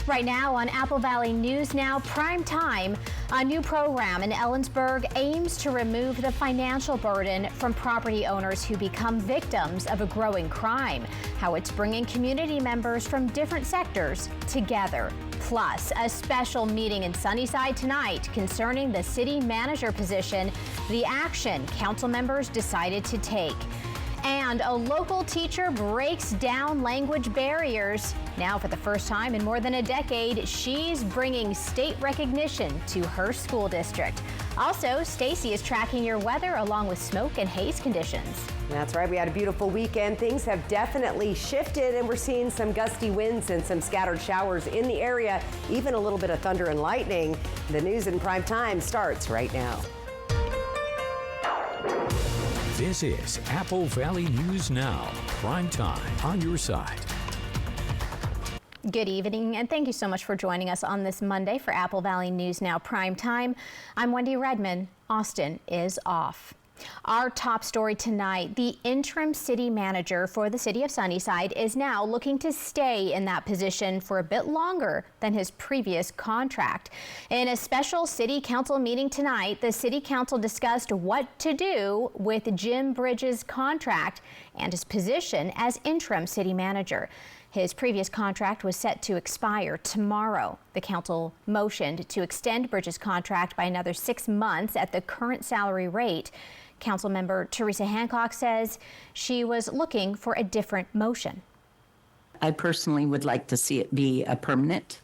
Right now on Apple Valley News Now Prime Time, a new program in Ellensburg aims to remove the financial burden from property owners who become victims of a growing crime. How it's bringing community members from different sectors together. Plus, a special meeting in Sunnyside tonight concerning the city manager position, the action council members decided to take. And a local teacher breaks down language barriers. Now, for the first time in more than a decade, she's bringing state recognition to her school district. Also, Stacy is tracking your weather along with smoke and haze conditions. That's right. We had a beautiful weekend. Things have definitely shifted, and we're seeing some gusty winds and some scattered showers in the area, even a little bit of thunder and lightning. The news in prime time starts right now. This is Apple Valley News Now, prime time on your side. Good evening, and thank you so much for joining us on this Monday for Apple Valley News Now prime time. I'm Wendy Redman. Austin is off. Our top story tonight, the interim city manager for the city of Sunnyside is now looking to stay in that position for a bit longer than his previous contract. In a special city council meeting tonight, the city council discussed what to do with Jim Bridges' contract and his position as interim city manager. His previous contract was set to expire tomorrow. The council motioned to extend Bridges' contract by another 6 months at the current salary rate. Councilmember Teresa Hancock says she was looking for a different motion. I personally would like to see it be a permanent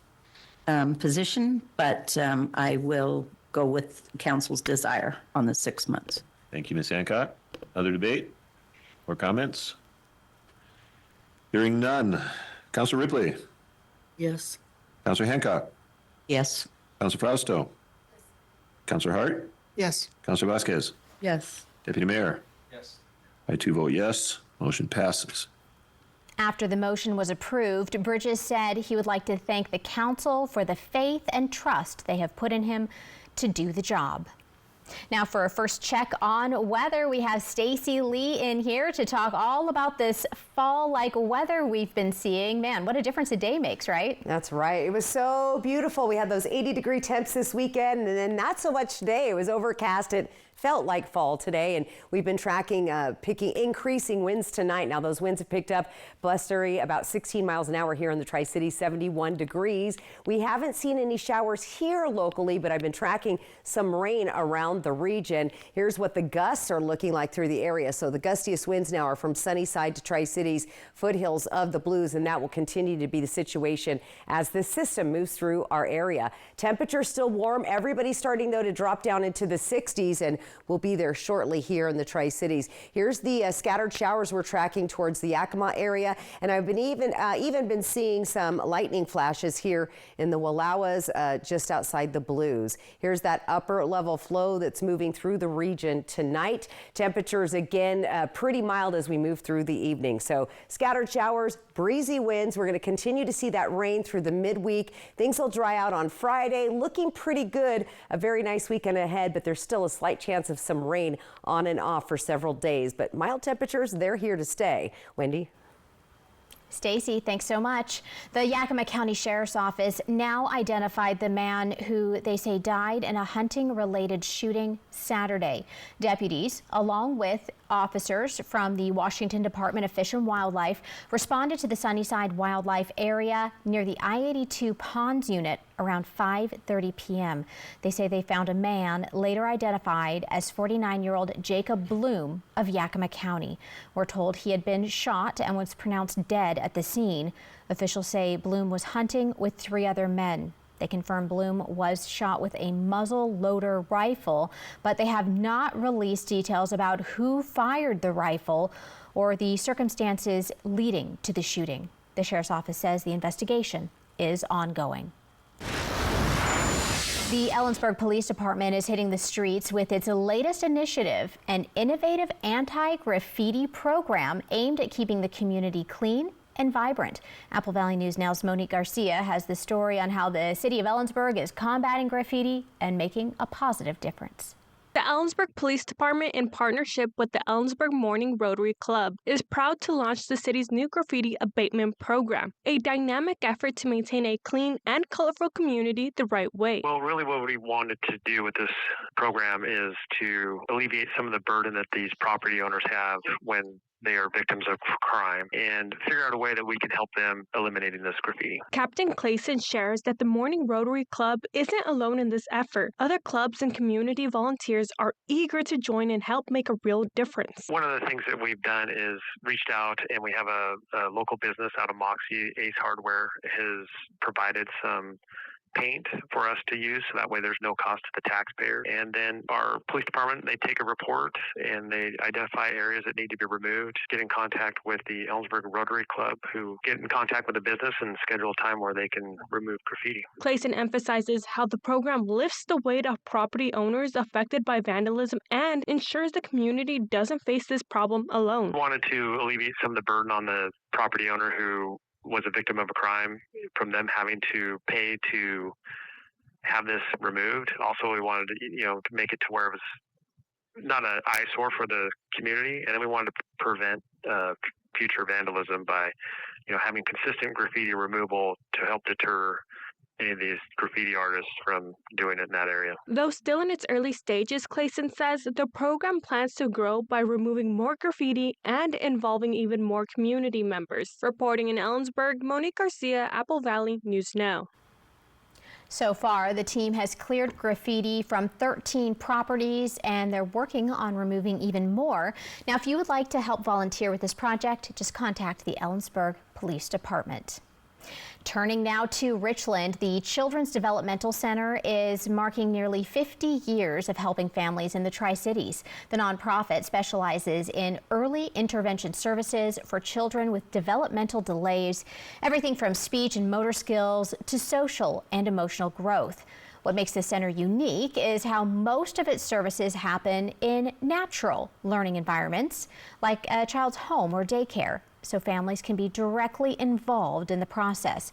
position, but I will go with council's desire on the 6 months. Thank you, Ms. Hancock. Other debate or comments? Hearing none. Councilor Ripley. Yes. Councilor Hancock. Yes. Councilor Frausto. Councilor Hart. Yes. Councilor Vasquez. Yes. Deputy Mayor. Yes. I too vote yes. Motion passes. After the motion was approved, Bridges said he would like to thank the council for the faith and trust they have put in him to do the job. Now, for a first check on weather, we have Stacy Lee in here to talk all about this fall-like weather we've been seeing. Man, what a difference a day makes, right? That's right. It was so beautiful. We had those 80-degree temps this weekend, and then not so much today. It was overcast. It felt like fall today, and we've been tracking increasing winds tonight. Now those winds have picked up blustery about 16 miles an hour here in the Tri-Cities, 71 degrees. We haven't seen any showers here locally, but I've been tracking some rain around the region. Here's what the gusts are looking like through the area. So the gustiest winds now are from Sunnyside to Tri-Cities, foothills of the Blues, and that will continue to be the situation as this system moves through our area. Temperatures still warm. Everybody's starting though to drop down into the 60s, and we'll be there shortly here in the Tri-Cities. Here's the scattered showers we're tracking towards the Yakima area, and I've been even been seeing some lightning flashes here in the Wallowas just outside the Blues. Here's that upper level flow that's moving through the region tonight. Temperatures again pretty mild as we move through the evening. So scattered showers, breezy winds. We're going to continue to see that rain through the midweek. Things will dry out on Friday, looking pretty good. A very nice weekend ahead, but there's still a slight chance of some rain on and off for several days. But mild temperatures, they're here to stay. Wendy? Stacy, thanks so much. The Yakima County Sheriff's Office now identified the man who they say died in a hunting-related shooting Saturday. Deputies, along with officers from the Washington Department of Fish and Wildlife, responded to the Sunnyside Wildlife area near the I-82 Ponds unit around 5:30 p.m. They say they found a man later identified as 49-year-old Jacob Bloom of Yakima County. We're told he had been shot and was pronounced dead at the scene. Officials say Bloom was hunting with 3 other men. They confirm Bloom was shot with a muzzle loader rifle, but they have not released details about who fired the rifle or the circumstances leading to the shooting. The sheriff's office says the investigation is ongoing. The Ellensburg Police Department is hitting the streets with its latest initiative, an innovative anti-graffiti program aimed at keeping the community clean and vibrant. Apple Valley News Now's Monique Garcia has the story on how the city of Ellensburg is combating graffiti and making a positive difference. The Ellensburg Police Department, in partnership with the Ellensburg Morning Rotary Club, is proud to launch the city's new graffiti abatement program, a dynamic effort to maintain a clean and colorful community the right way. Well, really what we wanted to do with this program is to alleviate some of the burden that these property owners have when they are victims of crime and figure out a way that we can help them eliminating this graffiti. Captain Clayson shares that the Morning Rotary Club isn't alone in this effort. Other clubs and community volunteers are eager to join and help make a real difference. One of the things that we've done is reached out, and we have a local business out of Moxie, Ace Hardware, has provided some paint for us to use, so that way there's no cost to the taxpayer. And then our police department, they take a report and they identify areas that need to be removed, get in contact with the Ellensburg Rotary Club, who get in contact with the business and schedule a time where they can remove graffiti. Clayson emphasizes how the program lifts the weight of property owners affected by vandalism and ensures the community doesn't face this problem alone. We wanted to alleviate some of the burden on the property owner who was a victim of a crime, from them having to pay to have this removed. Also, we wanted to, to make it to where it was not an eyesore for the community, and then we wanted to prevent future vandalism by, having consistent graffiti removal to help deter any of these graffiti artists from doing it in that area. Though still in its early stages, Clayson says the program plans to grow by removing more graffiti and involving even more community members. Reporting in Ellensburg, Monique Garcia, Apple Valley News Now. So far, the team has cleared graffiti from 13 properties, and they're working on removing even more. Now, if you would like to help volunteer with this project, just contact the Ellensburg Police Department. Turning now to Richland, the Children's Developmental Center is marking nearly 50 years of helping families in the Tri-Cities. The nonprofit specializes in early intervention services for children with developmental delays, everything from speech and motor skills to social and emotional growth. What makes the center unique is how most of its services happen in natural learning environments, like a child's home or daycare, so families can be directly involved in the process.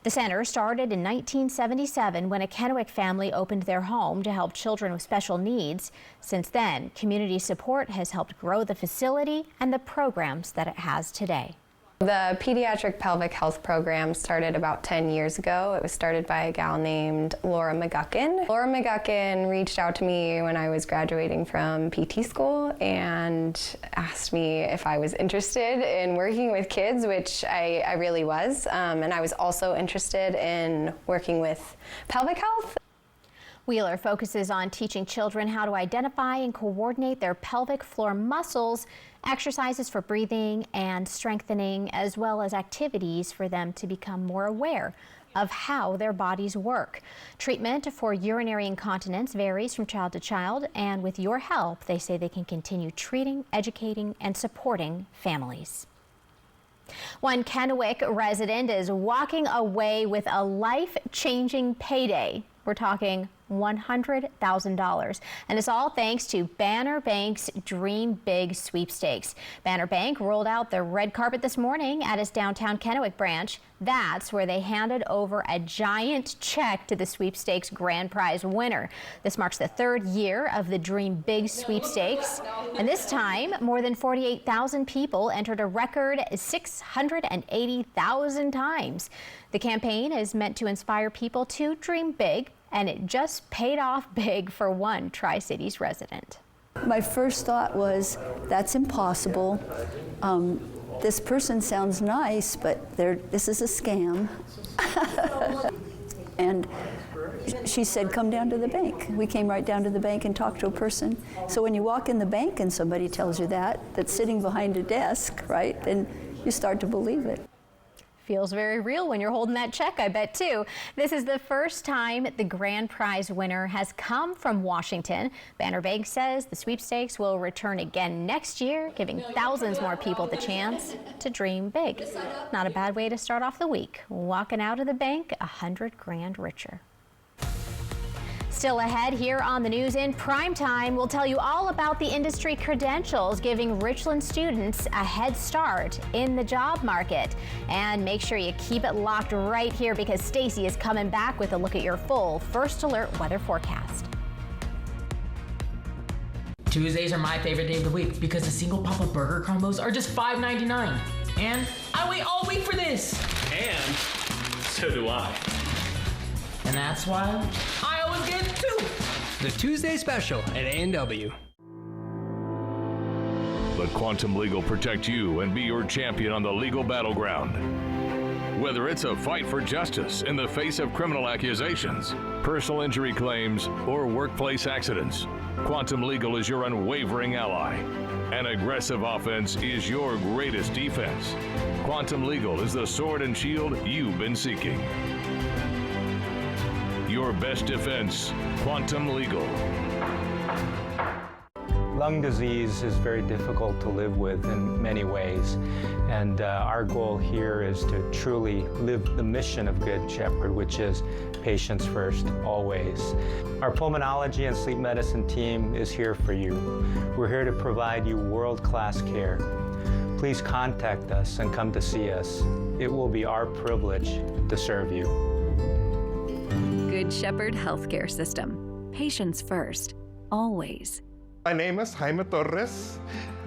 The center started in 1977 when a Kennewick family opened their home to help children with special needs. Since then, community support has helped grow the facility and the programs that it has today. The Pediatric Pelvic Health Program started about 10 years ago. It was started by a gal named Laura McGuckin. Laura McGuckin reached out to me when I was graduating from PT school and asked me if I was interested in working with kids, which I really was. And I was also interested in working with pelvic health. Wheeler focuses on teaching children how to identify and coordinate their pelvic floor muscles, exercises for breathing and strengthening, as well as activities for them to become more aware of how their bodies work. Treatment for urinary incontinence varies from child to child, and with your help, they say they can continue treating, educating, and supporting families. One Kennewick resident is walking away with a life-changing payday. We're talking $100,000. And it's all thanks to Banner Bank's Dream Big sweepstakes. Banner Bank rolled out the red carpet this morning at its downtown Kennewick branch. That's where they handed over a giant check to the sweepstakes grand prize winner. This marks the third year of the Dream Big sweepstakes. And this time, more than 48,000 people entered a record 680,000 times. The campaign is meant to inspire people to dream big, and it just paid off big for one Tri-Cities resident. My first thought was, that's impossible. This person sounds nice, but this is a scam. And she said, come down to the bank. We came right down to the bank and talked to a person. So when you walk in the bank and somebody tells you that's sitting behind a desk, right, then you start to believe it. Feels very real when you're holding that check, I bet too. This is the first time the grand prize winner has come from Washington. Banner Bank says the sweepstakes will return again next year, giving thousands more people the chance to dream big. Not a bad way to start off the week, walking out of the bank $100,000 richer. Still ahead here on the news in prime time, we'll tell you all about the industry credentials giving Richland students a head start in the job market. And make sure you keep it locked right here because Stacy is coming back with a look at your full First Alert weather forecast. Tuesdays are my favorite day of the week because the single Papa Burger combos are just $5.99. And I wait all week for this. And so do I. And that's why I always get two. The Tuesday Special at A&W. Let Quantum Legal protect you and be your champion on the legal battleground. Whether it's a fight for justice in the face of criminal accusations, personal injury claims, or workplace accidents, Quantum Legal is your unwavering ally. An aggressive offense is your greatest defense. Quantum Legal is the sword and shield you've been seeking. Your best defense, Quantum Legal. Lung disease is very difficult to live with in many ways, and our goal here is to truly live the mission of Good Shepherd, which is patients first, always. Our pulmonology and sleep medicine team is here for you. We're here to provide you world-class care. Please contact us and come to see us. It will be our privilege to serve you. Good Shepherd Healthcare System. Patients first, always. My name is Jaime Torres.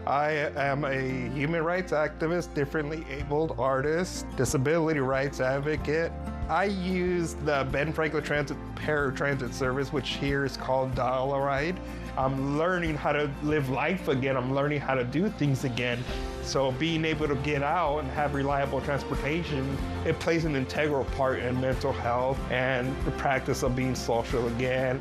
I am a human rights activist, differently abled artist, disability rights advocate. I use the Ben Franklin Transit paratransit service, which here is called Dollaride. I'm learning how to live life again. I'm learning how to do things again. So being able to get out and have reliable transportation, it plays an integral part in mental health and the practice of being social again.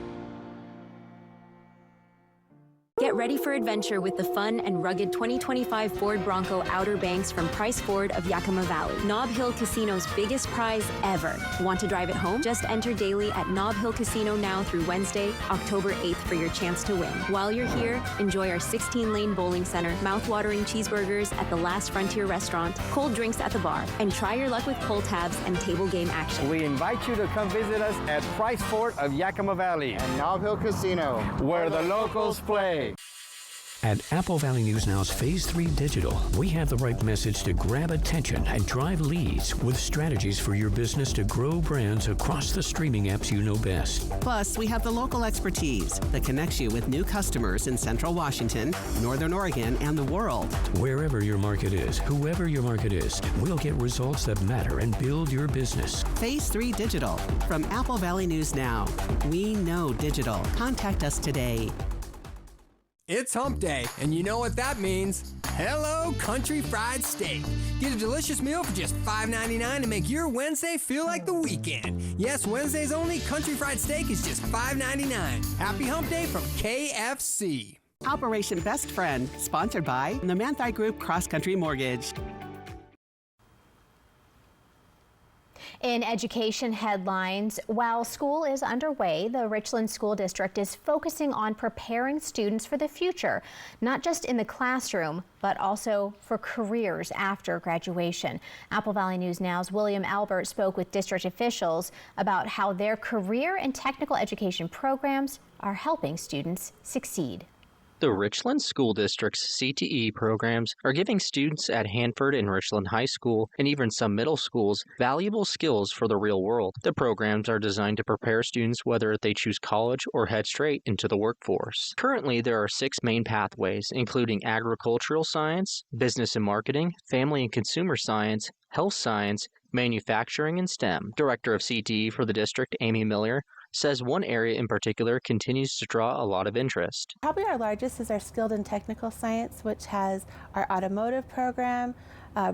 Get ready for adventure with the fun and rugged 2025 Ford Bronco Outer Banks from Price Ford of Yakima Valley. Nob Hill Casino's biggest prize ever. Want to drive it home? Just enter daily at Nob Hill Casino now through Wednesday, October 8th for your chance to win. While you're here, enjoy our 16-lane bowling center, mouth-watering cheeseburgers at the Last Frontier restaurant, cold drinks at the bar, and try your luck with pull tabs and table game action. We invite you to come visit us at Price Ford of Yakima Valley and Nob Hill Casino, where the locals play. At Apple Valley News Now's Phase 3 Digital, we have the right message to grab attention and drive leads with strategies for your business to grow brands across the streaming apps you know best. Plus, we have the local expertise that connects you with new customers in Central Washington, Northern Oregon, and the world. Wherever your market is, whoever your market is, we'll get results that matter and build your business. Phase 3 Digital from Apple Valley News Now. We know digital. Contact us today. It's hump day, and you know what that means. Hello Country Fried Steak. Get a delicious meal for just $5.99 to make your Wednesday feel like the weekend. Yes, Wednesdays only, Country Fried Steak is just $5.99. Happy hump day from KFC. Operation Best Friend, sponsored by the Manthei Group Cross Country Mortgage. In education headlines, while school is underway, the Richland School District is focusing on preparing students for the future, not just in the classroom, but also for careers after graduation. Apple Valley News Now's William Albert spoke with district officials about how their career and technical education programs are helping students succeed. The Richland School District's CTE programs are giving students at Hanford and Richland High School, and even some middle schools, valuable skills for the real world. The programs are designed to prepare students whether they choose college or head straight into the workforce. Currently, there are 6 main pathways, including agricultural science, business and marketing, family and consumer science, health science, manufacturing, and STEM. Director of CTE for the district, Amy Miller, says one area in particular continues to draw a lot of interest. Probably our largest is our skilled and technical science, which has our automotive program,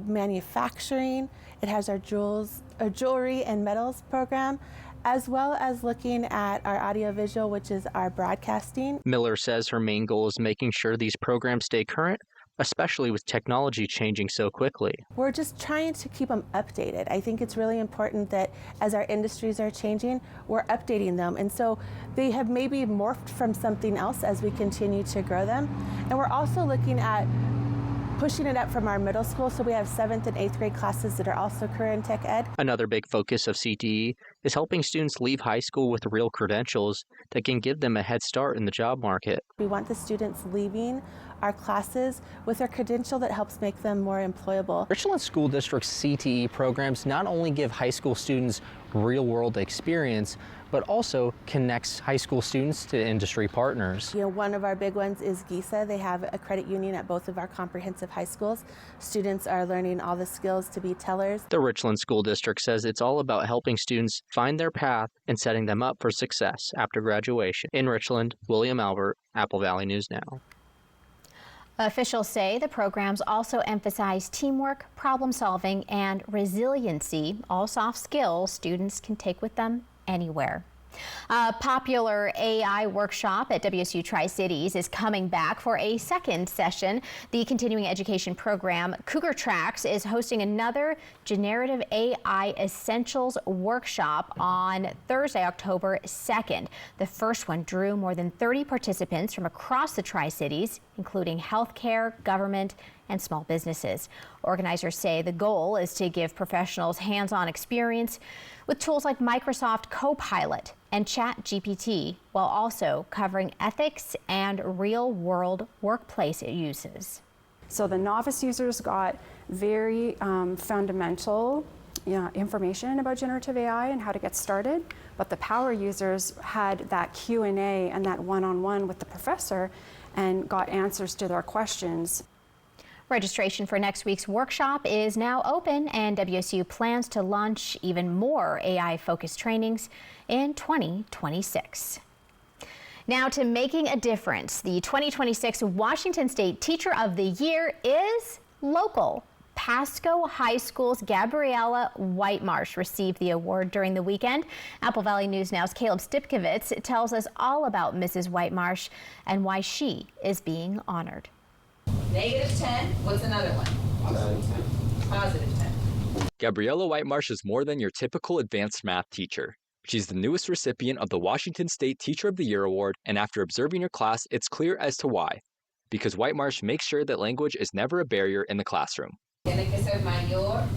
manufacturing. It has our jewelry and metals program, as well as looking at our audiovisual, which is our broadcasting. Miller says her main goal is making sure these programs stay current, especially with technology changing so quickly. We're just trying to keep them updated. I think it's really important that as our industries are changing, we're updating them. And so they have maybe morphed from something else as we continue to grow them. And we're also looking at pushing it up from our middle school, so we have 7th and 8th grade classes that are also career and tech ed. Another big focus of CTE is helping students leave high school with real credentials that can give them a head start in the job market. We want the students leaving our classes with a credential that helps make them more employable. Richland School District's CTE programs not only give high school students real-world experience, but also connects high school students to industry partners. You know, one of our big ones is GISA. They have a credit union at both of our comprehensive high schools. Students are learning all the skills to be tellers. The Richland School District says it's all about helping students find their path and setting them up for success after graduation. In Richland, William Albert, Apple Valley News Now. Officials say the programs also emphasize teamwork, problem solving, and resiliency, all soft skills students can take with them anywhere. A popular AI workshop at WSU Tri-Cities is coming back for a second session. The continuing education program Cougar Tracks is hosting another Generative AI Essentials workshop on Thursday, October 2nd. The first one drew more than 30 participants from across the Tri-Cities, including healthcare, government, and small businesses. Organizers say the goal is to give professionals hands-on experience with tools like Microsoft Copilot and ChatGPT, while also covering ethics and real-world workplace uses. So the novice users got very fundamental information about generative AI and how to get started, but the power users had that Q&A and that one-on-one with the professor and got answers to their questions. Registration for next week's workshop is now open, and WSU plans to launch even more AI-focused trainings in 2026. Now to making a difference. The 2026 Washington State Teacher of the Year is local. Pasco High School's Gabriella Whitemarsh received the award during the weekend. Apple Valley News Now's Caleb Stipkovitz tells us all about Mrs. Whitemarsh and why she is being honored. -10, what's another one? +10. Gabriella Whitemarsh is more than your typical advanced math teacher. She's the newest recipient of the Washington State Teacher of the Year Award, and after observing her class, it's clear as to why. Because Whitemarsh makes sure that language is never a barrier in the classroom. Tiene que ser mayor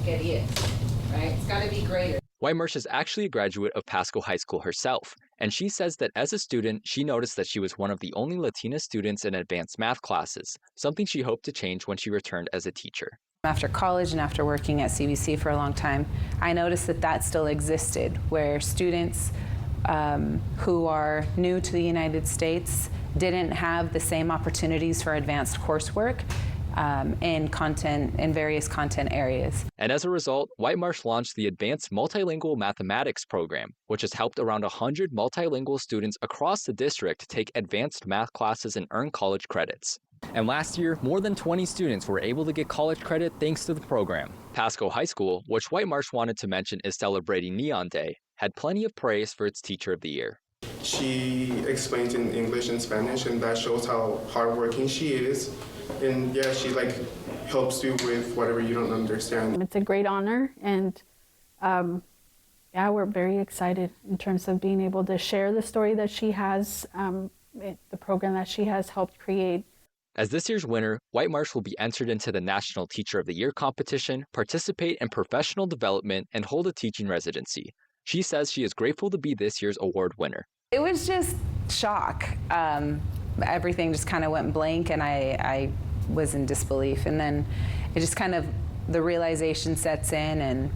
que 10, right? It's got to be greater. Whitemarsh is actually a graduate of Pasco High School herself, and she says that as a student, she noticed that she was one of the only Latina students in advanced math classes, something she hoped to change when she returned as a teacher. After college and after working at CBC for a long time, I noticed that that still existed, where students who are new to the United States didn't have the same opportunities for advanced coursework in various content areas. And as a result, Whitemarsh launched the Advanced Multilingual Mathematics program, which has helped around 100 multilingual students across the district take advanced math classes and earn college credits. And last year, more than 20 students were able to get college credit thanks to the program. Pasco High School, which Whitemarsh wanted to mention is celebrating Neon Day, had plenty of praise for its Teacher of the Year. She explains in English and Spanish, and that shows how hardworking she is. And yeah, she helps you with whatever you don't understand. It's a great honor, and yeah, we're very excited in terms of being able to share the story that she has, the program that she has helped create. As this year's winner, Whitemarsh will be entered into the National Teacher of the Year competition, participate in professional development, and hold a teaching residency. She says she is grateful to be this year's award winner. It was just shock. Everything just kind of went blank, and I was in disbelief. And then it just kind of, the realization sets in, and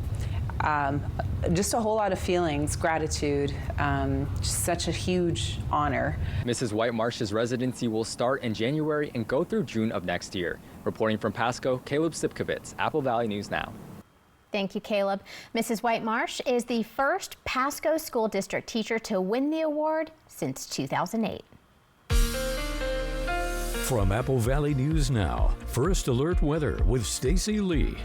just a whole lot of feelings, gratitude, just such a huge honor. Mrs. Whitemarsh's residency will start in January and go through June of next year. Reporting from Pasco, Caleb Stipkovitz, Apple Valley News Now. Thank you, Caleb. Mrs. Whitemarsh is the first Pasco School District teacher to win the award since 2008. From Apple Valley News Now, First Alert Weather with Stacy Lee.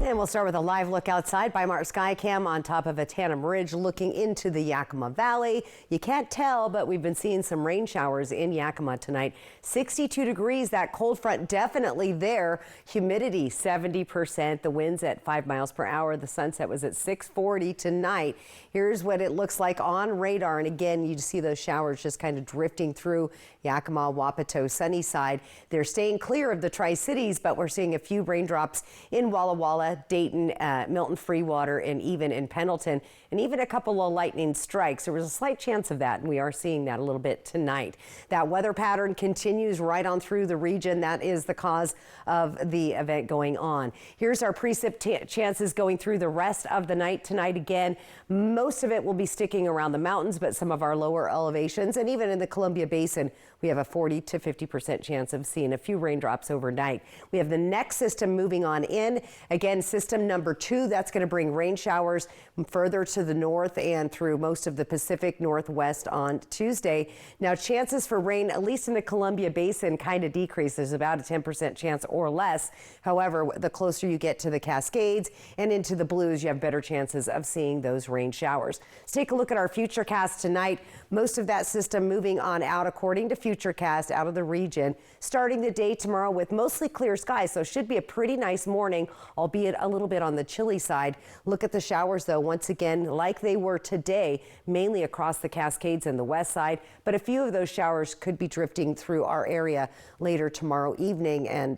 And we'll start with a live look outside by Mart Skycam on top of a Tanum Ridge looking into the Yakima Valley. You can't tell, but we've been seeing some rain showers in Yakima tonight. 62 degrees, that cold front definitely there. Humidity 70%, the winds at 5 miles per hour. The sunset was at 6:40 tonight. Here's what it looks like on radar. And again, you see those showers just kind of drifting through Yakima, Wapato, Sunnyside. They're staying clear of the Tri-Cities, but we're seeing a few raindrops in Walla Walla Walla, Dayton, Milton, Freewater, and even in Pendleton, and even a couple of lightning strikes. There was a slight chance of that, and we are seeing that a little bit tonight. That weather pattern continues right on through the region. That is the cause of the event going on. Here's our precip chances going through the rest of the night tonight. Again, most of it will be sticking around the mountains, but some of our lower elevations and even in the Columbia Basin, we have a 40 to 50% chance of seeing a few raindrops overnight. We have the next system moving on in. Again, system number 2, that's going to bring rain showers further to the north and through most of the Pacific Northwest on Tuesday. Now, chances for rain, at least in the Columbia Basin, kind of decreases, about a 10% chance or less. However, the closer you get to the Cascades and into the Blues, you have better chances of seeing those rain showers. Let's take a look at our Futurecast tonight. Most of that system moving on out according to Futurecast out of the region, starting the day tomorrow with mostly clear skies, so should be a pretty nice morning, albeit a little bit on the chilly side. Look at the showers, though, once again, like they were today, mainly across the Cascades and the west side, but a few of those showers could be drifting through our area later tomorrow evening, and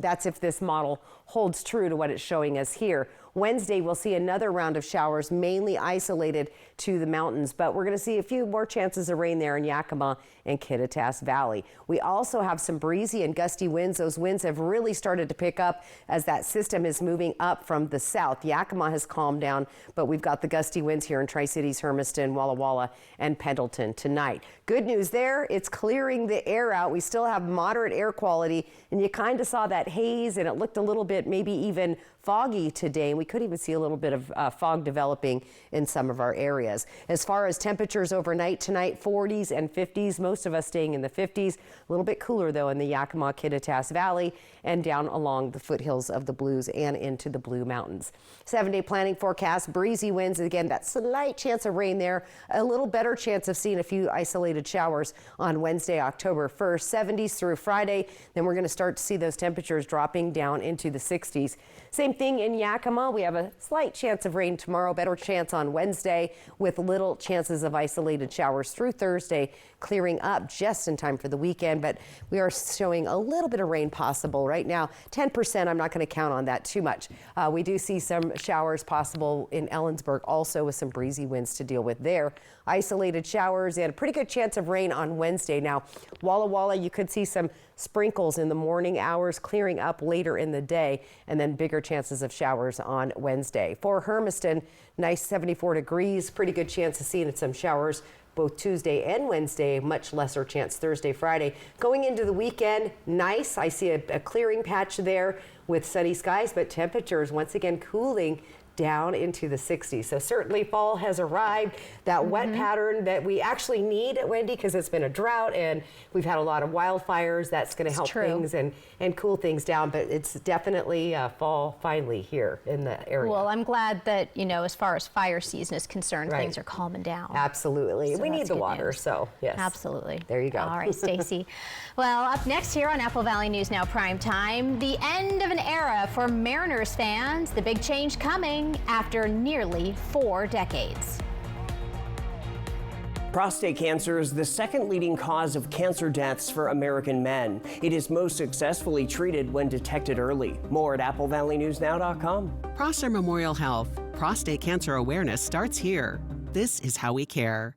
that's if this model holds true to what it's showing us here. Wednesday, we'll see another round of showers, mainly isolated to the mountains, but we're going to see a few more chances of rain there in Yakima and Kittitas Valley. We also have some breezy and gusty winds. Those winds have really started to pick up as that system is moving up from the south. Yakima has calmed down, but we've got the gusty winds here in Tri-Cities, Hermiston, Walla Walla, and Pendleton tonight. Good news there, it's clearing the air out. We still have moderate air quality, and you kind of saw that haze, and it looked a little bit maybe even foggy today. We could even see a little bit of fog developing in some of our areas. As far as temperatures overnight tonight, 40s and 50s, most of us staying in the 50s. A little bit cooler, though, in the Yakima, Kittitas Valley and down along the foothills of the Blues and into the Blue Mountains. 7-day planning forecast, breezy winds. Again, that slight chance of rain there. A little better chance of seeing a few isolated showers on Wednesday, October 1st. 70s through Friday. Then we're going to start to see those temperatures dropping down into the 60s. Same thing in Yakima. We have a slight chance of rain tomorrow, better chance on Wednesday with little chances of isolated showers through Thursday, clearing up just in time for the weekend. But we are showing a little bit of rain possible right now. 10%, I'm not going to count on that too much. We do see some showers possible in Ellensburg also with some breezy winds to deal with there. Isolated showers and a pretty good chance of rain on Wednesday. Now, Walla Walla, you could see some sprinkles in the morning hours, clearing up later in the day, and then bigger chances of showers on Wednesday. For Hermiston, nice 74 degrees, pretty good chance of seeing some showers both Tuesday and Wednesday, much lesser chance Thursday, Friday. Going into the weekend, nice. I see a clearing patch there with sunny skies, but temperatures once again cooling down into the 60s. So certainly fall has arrived. That wet pattern that we actually need, Wendy, because it's been a drought and we've had a lot of wildfires. That's going to help things and cool things down. But it's definitely fall finally here in the area. Well, I'm glad that, you know, as far as fire season is concerned, things are calming down. Absolutely. So we need the water, news. so yes. Absolutely. There you go. All right, Stacy. Well, up next here on Apple Valley News Now Prime Time, the end of an era for Mariners fans. The big change coming after nearly 4 decades. Prostate cancer is the second leading cause of cancer deaths for American men. It is most successfully treated when detected early. More at AppleValleyNewsNow.com. Prosser Memorial Health. Prostate cancer awareness starts here. This is how we care.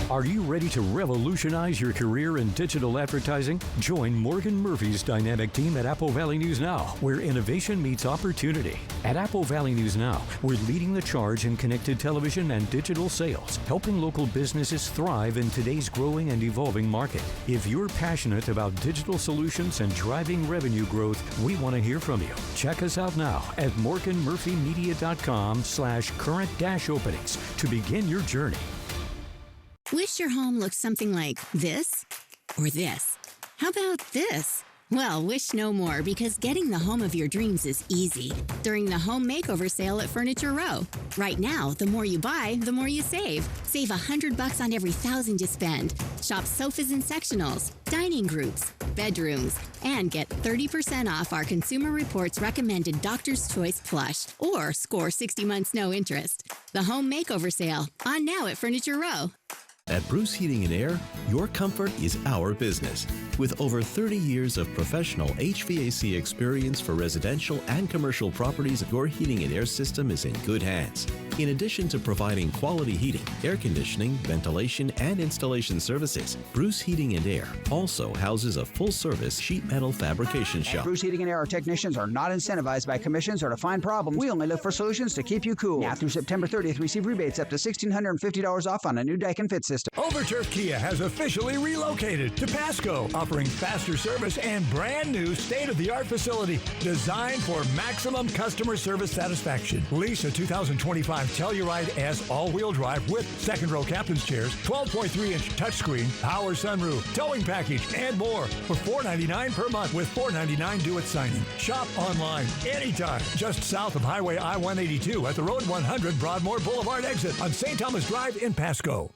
Are you ready to revolutionize your career in digital advertising? Join Morgan Murphy's dynamic team at Apple Valley News Now, where innovation meets opportunity. At Apple Valley News Now, we're leading the charge in connected television and digital sales, helping local businesses thrive in today's growing and evolving market. If you're passionate about digital solutions and driving revenue growth, we want to hear from you. Check us out now at morganmurphymedia.com/current-openings to begin your journey. Wish your home looked something like this or this. How about this? Well, wish no more, because getting the home of your dreams is easy during the home makeover sale at Furniture Row. Right now, the more you buy, the more you save. Save $100 on every $1,000 you spend. Shop sofas and sectionals, dining groups, bedrooms, and get 30% off our Consumer Reports recommended Doctor's Choice plush, or score 60 months no interest. The home makeover sale, on now at Furniture Row. At Bruce Heating and Air, your comfort is our business. With over 30 years of professional HVAC experience for residential and commercial properties, your heating and air system is in good hands. In addition to providing quality heating, air conditioning, ventilation, and installation services, Bruce Heating and Air also houses a full-service sheet metal fabrication shop. At Bruce Heating and Air, our technicians are not incentivized by commissions or to find problems. We only look for solutions to keep you cool. Now through September 30th, receive rebates up to $1,650 off on a new deck and fit system. Overturf Kia has officially relocated to Pasco, offering faster service and brand new state-of-the-art facility designed for maximum customer service satisfaction. Lease a 2025 Telluride S all-wheel drive with second-row captain's chairs, 12.3-inch touchscreen, power sunroof, towing package, and more for $499 per month with $499 due at signing. Shop online anytime just south of Highway I-182 at the Road 100 Broadmoor Boulevard exit on St. Thomas Drive in Pasco.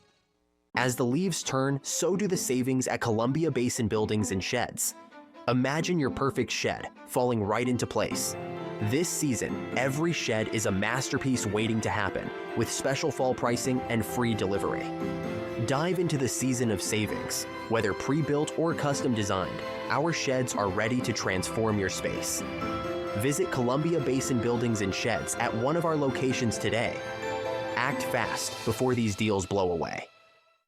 As the leaves turn, so do the savings at Columbia Basin Buildings and Sheds. Imagine your perfect shed falling right into place. This season, every shed is a masterpiece waiting to happen with special fall pricing and free delivery. Dive into the season of savings. Whether pre-built or custom designed, our sheds are ready to transform your space. Visit Columbia Basin Buildings and Sheds at one of our locations today. Act fast before these deals blow away.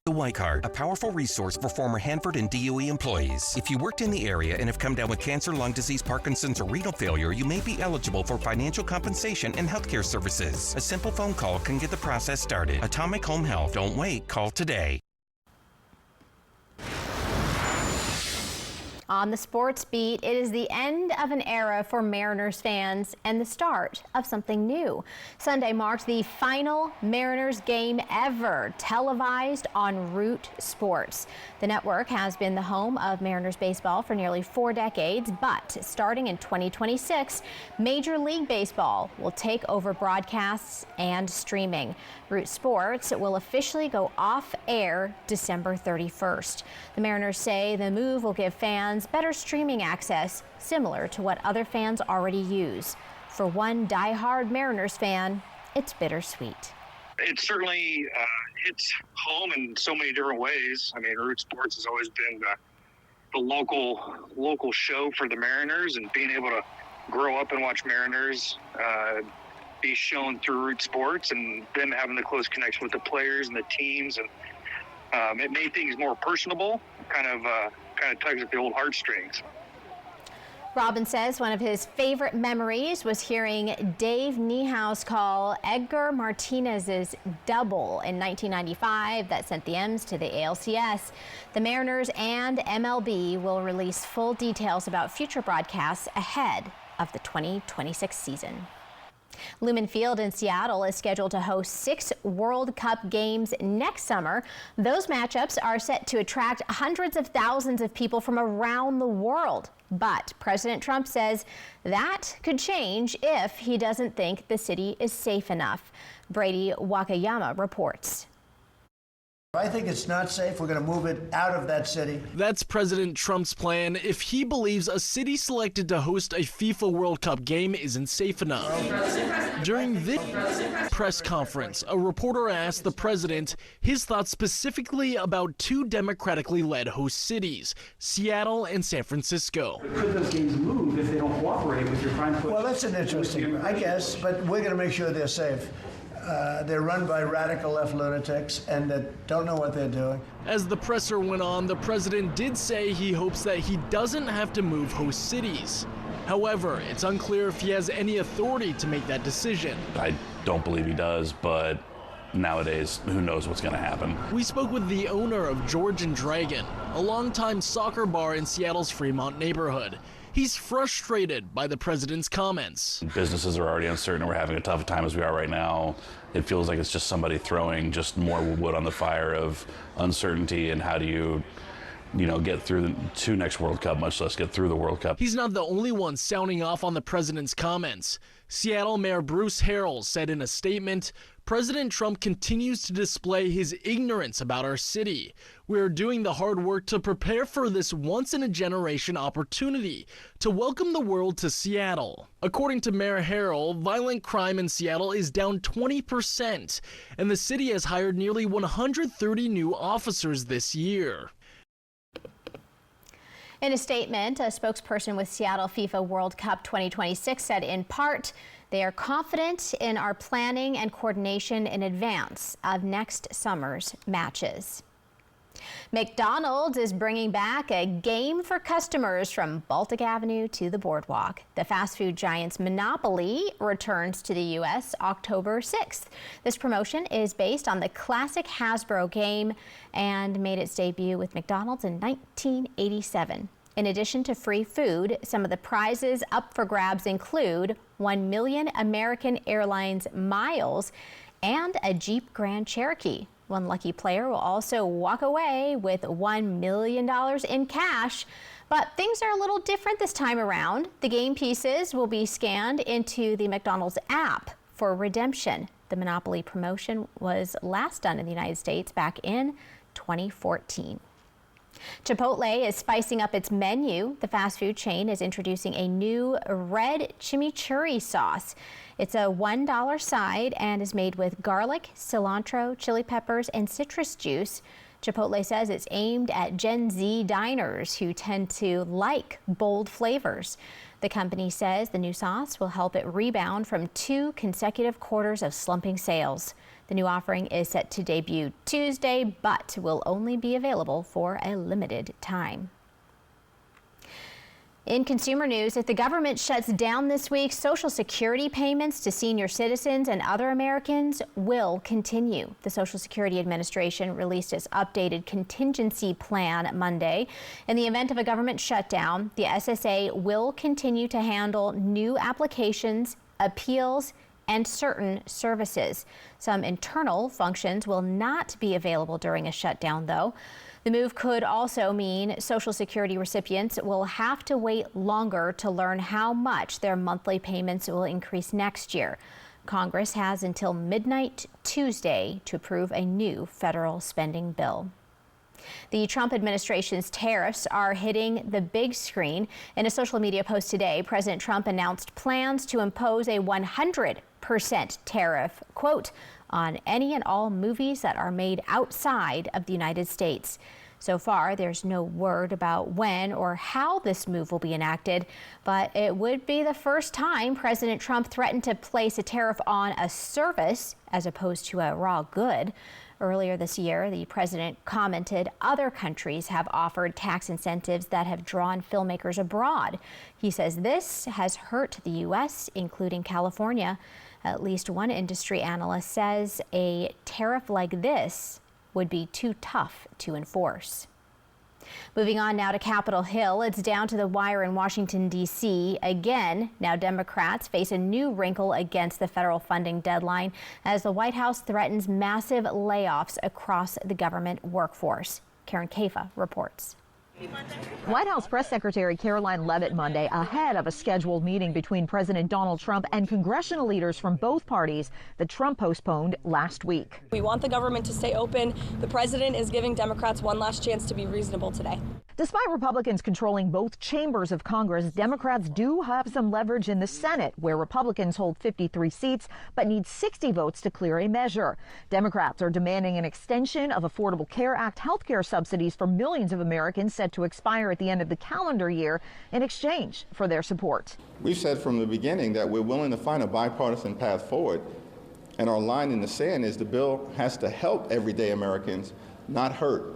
The White Card, a powerful resource for former Hanford and DOE employees. If you worked in the area and have come down with cancer, lung disease, Parkinson's, or renal failure, you may be eligible for financial compensation and healthcare services. A simple phone call can get the process started. Atomic Home Health. Don't wait. Call today. On the sports beat, it is the end of an era for Mariners fans and the start of something new. Sunday marked the final Mariners game ever, televised on Root Sports. The network has been the home of Mariners baseball for nearly 4 decades, but starting in 2026, Major League Baseball will take over broadcasts and streaming. Root Sports will officially go off air December 31st. The Mariners say the move will give fans better streaming access, similar to what other fans already use. For one diehard Mariners fan, it's bittersweet. It certainly hits home in so many different ways. I mean, Root Sports has always been the local show for the Mariners, and being able to grow up and watch Mariners be shown through Root Sports, and them having the close connection with the players and the teams, and it made things more personable, kind of tugs at the old heartstrings. Robin says one of his favorite memories was hearing Dave Niehaus call Edgar Martinez's double in 1995 that sent the M's to the ALCS. The Mariners and MLB will release full details about future broadcasts ahead of the 2026 season. Lumen Field in Seattle is scheduled to host 6 World Cup games next summer. Those matchups are set to attract hundreds of thousands of people from around the world. But President Trump says that could change if he doesn't think the city is safe enough. Brady Wakayama reports. I think it's not safe. We're going to move it out of that city. That's President Trump's plan if he believes a city selected to host a FIFA World Cup game isn't safe enough. During this press conference, a reporter asked the president his thoughts specifically about 2 democratically led host cities, Seattle and San Francisco. Could those games move if they don't cooperate with your crime? Well, that's an interesting, I guess, but we're going to make sure they're safe. They're run by radical left lunatics and that don't know what they're doing. As the presser went on, the president did say he hopes that he doesn't have to move host cities. However, it's unclear if he has any authority to make that decision. I don't believe he does, but nowadays, who knows what's going to happen. We spoke with the owner of George and Dragon, a longtime soccer bar in Seattle's Fremont neighborhood. He's frustrated by the president's comments. Businesses are already uncertain. We're having a tough time as we are right now. It feels like it's just somebody throwing just more wood on the fire of uncertainty, and how do you get through to next World Cup, much less get through the World Cup. He's not the only one sounding off on the president's comments. Seattle Mayor Bruce Harrell said in a statement, President Trump continues to display his ignorance about our city. We're doing the hard work to prepare for this once-in-a-generation opportunity to welcome the world to Seattle. According to Mayor Harrell, violent crime in Seattle is down 20%, and the city has hired nearly 130 new officers this year. In a statement, a spokesperson with Seattle FIFA World Cup 2026 said in part, they are confident in our planning and coordination in advance of next summer's matches. McDonald's is bringing back a game for customers from Baltic Avenue to the Boardwalk. The fast food giant's Monopoly returns to the U.S. October 6th. This promotion is based on the classic Hasbro game and made its debut with McDonald's in 1987. In addition to free food, some of the prizes up for grabs include 1 million American Airlines miles and a Jeep Grand Cherokee. One lucky player will also walk away with $1 million in cash. But things are a little different this time around. The game pieces will be scanned into the McDonald's app for redemption. The Monopoly promotion was last done in the United States back in 2014. Chipotle is spicing up its menu. The fast food chain is introducing a new red chimichurri sauce. It's a $1 side and is made with garlic, cilantro, chili peppers, and citrus juice. Chipotle says it's aimed at Gen Z diners who tend to like bold flavors. The company says the new sauce will help it rebound from 2 consecutive quarters of slumping sales. The new offering is set to debut Tuesday, but will only be available for a limited time. In consumer news, if the government shuts down this week, Social Security payments to senior citizens and other Americans will continue. The Social Security Administration released its updated contingency plan Monday. In the event of a government shutdown, the SSA will continue to handle new applications, appeals, and certain services. Some internal functions will not be available during a shutdown, though. The move could also mean Social Security recipients will have to wait longer to learn how much their monthly payments will increase next year. Congress has until midnight Tuesday to approve a new federal spending bill. The Trump administration's tariffs are hitting the big screen. In a social media post today, President Trump announced plans to impose a 100% tariff, quote, on any and all movies that are made outside of the United States. So far, there's no word about when or how this move will be enacted, but it would be the first time President Trump threatened to place a tariff on a service as opposed to a raw good. Earlier this year, the president commented other countries have offered tax incentives that have drawn filmmakers abroad. He says this has hurt the U.S., including California. At least one industry analyst says a tariff like this would be too tough to enforce. Moving on now to Capitol Hill, it's down to the wire in Washington, D.C. again. Now Democrats face a new wrinkle against the federal funding deadline as the White House threatens massive layoffs across the government workforce. Karen Caifa reports. White House Press Secretary Caroline Leavitt Monday ahead of a scheduled meeting between President Donald Trump and congressional leaders from both parties that Trump postponed last week. We want the government to stay open. The president is giving Democrats one last chance to be reasonable today. Despite Republicans controlling both chambers of Congress, Democrats do have some leverage in the Senate, where Republicans hold 53 seats but need 60 votes to clear a measure. Democrats are demanding an extension of Affordable Care Act health care subsidies for millions of Americans set to expire at the end of the calendar year in exchange for their support. We've said from the beginning that we're willing to find a bipartisan path forward, and our line in the sand is the bill has to help everyday Americans, not hurt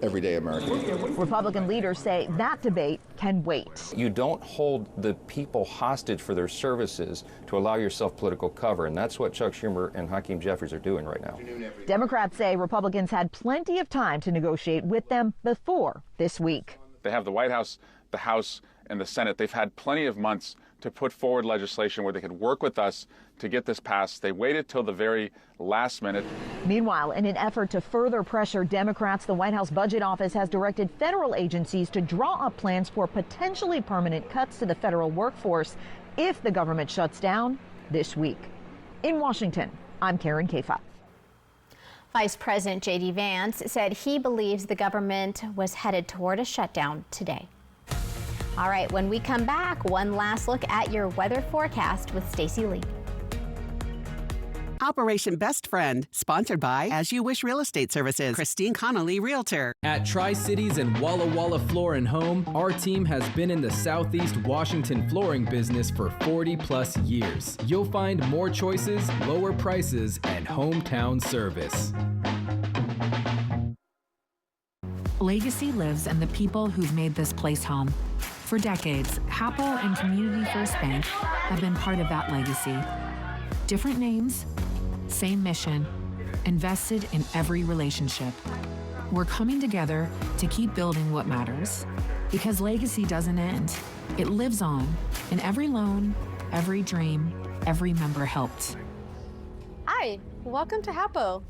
everyday Americans. Republican leaders say that debate can wait. You don't hold the people hostage for their services to allow yourself political cover, and that's what Chuck Schumer and Hakeem Jeffries are doing right now. Democrats say Republicans had plenty of time to negotiate with them before this week. They have the White House, the House, and the Senate. They've had plenty of months to put forward legislation where they could work with us to get this passed. They waited till the very last minute. Meanwhile, in an effort to further pressure Democrats, the White House Budget Office has directed federal agencies to draw up plans for potentially permanent cuts to the federal workforce if the government shuts down this week. In Washington, I'm Karen Caifa. Vice President J.D. Vance said he believes the government was headed toward a shutdown today. All right, when we come back, one last look at your weather forecast with Stacey Lee. Operation Best Friend, sponsored by As You Wish Real Estate Services, Christine Connolly, Realtor. At Tri-Cities and Walla Walla Floor and Home, our team has been in the Southeast Washington flooring business for 40-plus years. You'll find more choices, lower prices, and hometown service. Legacy lives in the people who've made this place home. For decades, Hapo and Community First Bank have been part of that legacy. Different names, same mission, invested in every relationship. We're coming together to keep building what matters. Because legacy doesn't end. It lives on in every loan, every dream, every member helped. Hi, welcome to Hapo.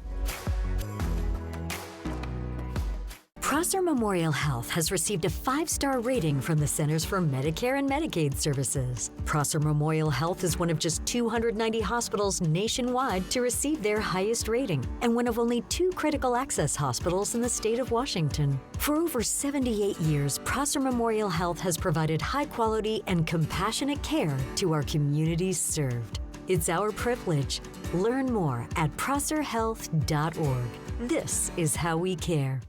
Prosser Memorial Health has received a 5-star rating from the Centers for Medicare and Medicaid Services. Prosser Memorial Health is one of just 290 hospitals nationwide to receive their highest rating, and one of only 2 critical access hospitals in the state of Washington. For over 78 years, Prosser Memorial Health has provided high-quality and compassionate care to our communities served. It's our privilege. Learn more at prosserhealth.org. This is how we care.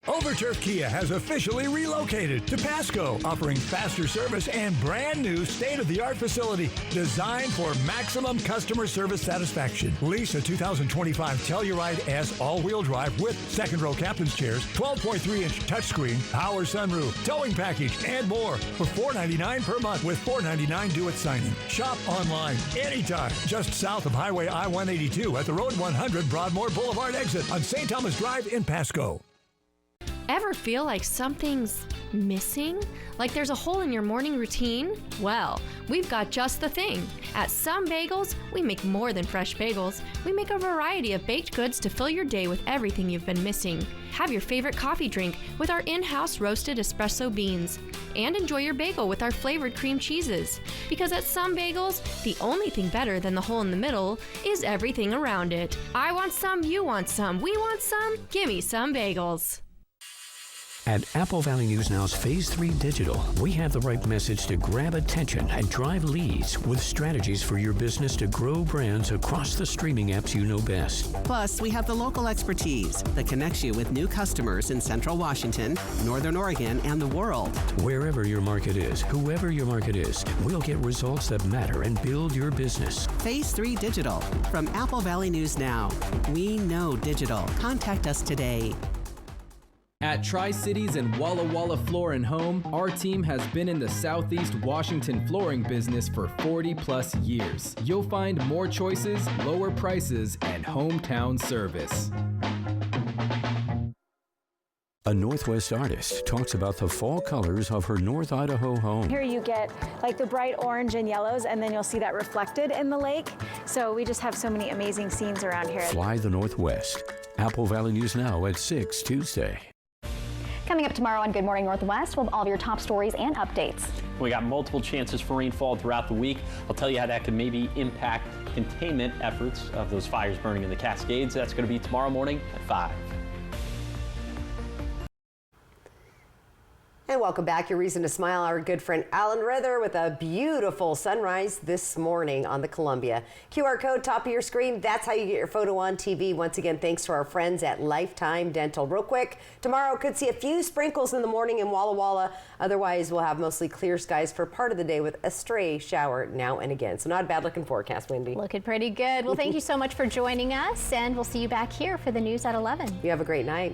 Overturf Kia has officially relocated to Pasco, offering faster service and brand new state-of-the-art facility designed for maximum customer service satisfaction. Lease a 2025 Telluride S all-wheel drive with second-row captain's chairs, 12.3-inch touchscreen, power sunroof, towing package, and more for $499 per month with $499 due at signing. Shop online anytime, just south of Highway I-182 at the Road 100 Broadmoor Boulevard exit on St. Thomas Drive in Pasco. Ever feel like something's missing? Like there's a hole in your morning routine? Well, we've got just the thing. At Some Bagels, we make more than fresh bagels. We make a variety of baked goods to fill your day with everything you've been missing. Have your favorite coffee drink with our in-house roasted espresso beans. And enjoy your bagel with our flavored cream cheeses. Because at Some Bagels, the only thing better than the hole in the middle is everything around it. I want some, you want some, we want some. Gimme Some Bagels. At Apple Valley News Now's Phase 3 Digital, we have the right message to grab attention and drive leads with strategies for your business to grow brands across the streaming apps you know best. Plus, we have the local expertise that connects you with new customers in Central Washington, Northern Oregon, and the world. Wherever your market is, whoever your market is, we'll get results that matter and build your business. Phase 3 Digital from Apple Valley News Now. We know digital. Contact us today. At Tri-Cities and Walla Walla Floor and Home, our team has been in the Southeast Washington flooring business for 40-plus years. You'll find more choices, lower prices, and hometown service. A Northwest artist talks about the fall colors of her North Idaho home. Here you get like the bright orange and yellows, and then you'll see that reflected in the lake. So we just have so many amazing scenes around here. Fly the Northwest. Apple Valley News Now at 6 Tuesday. Coming up tomorrow on Good Morning Northwest, with all of your top stories and updates. We got multiple chances for rainfall throughout the week. I'll tell you how that could maybe impact containment efforts of those fires burning in the Cascades. That's going to be tomorrow morning at 5. And welcome back. Your reason to smile. Our good friend Alan Rither with a beautiful sunrise this morning on the Columbia. QR code top of your screen. That's how you get your photo on TV. Once again, thanks to our friends at Lifetime Dental. Real quick, tomorrow could see a few sprinkles in the morning in Walla Walla. Otherwise, we'll have mostly clear skies for part of the day with a stray shower now and again. So not a bad looking forecast, Wendy. Looking pretty good. Well, thank you so much for joining us, and we'll see you back here for the news at 11. You have a great night.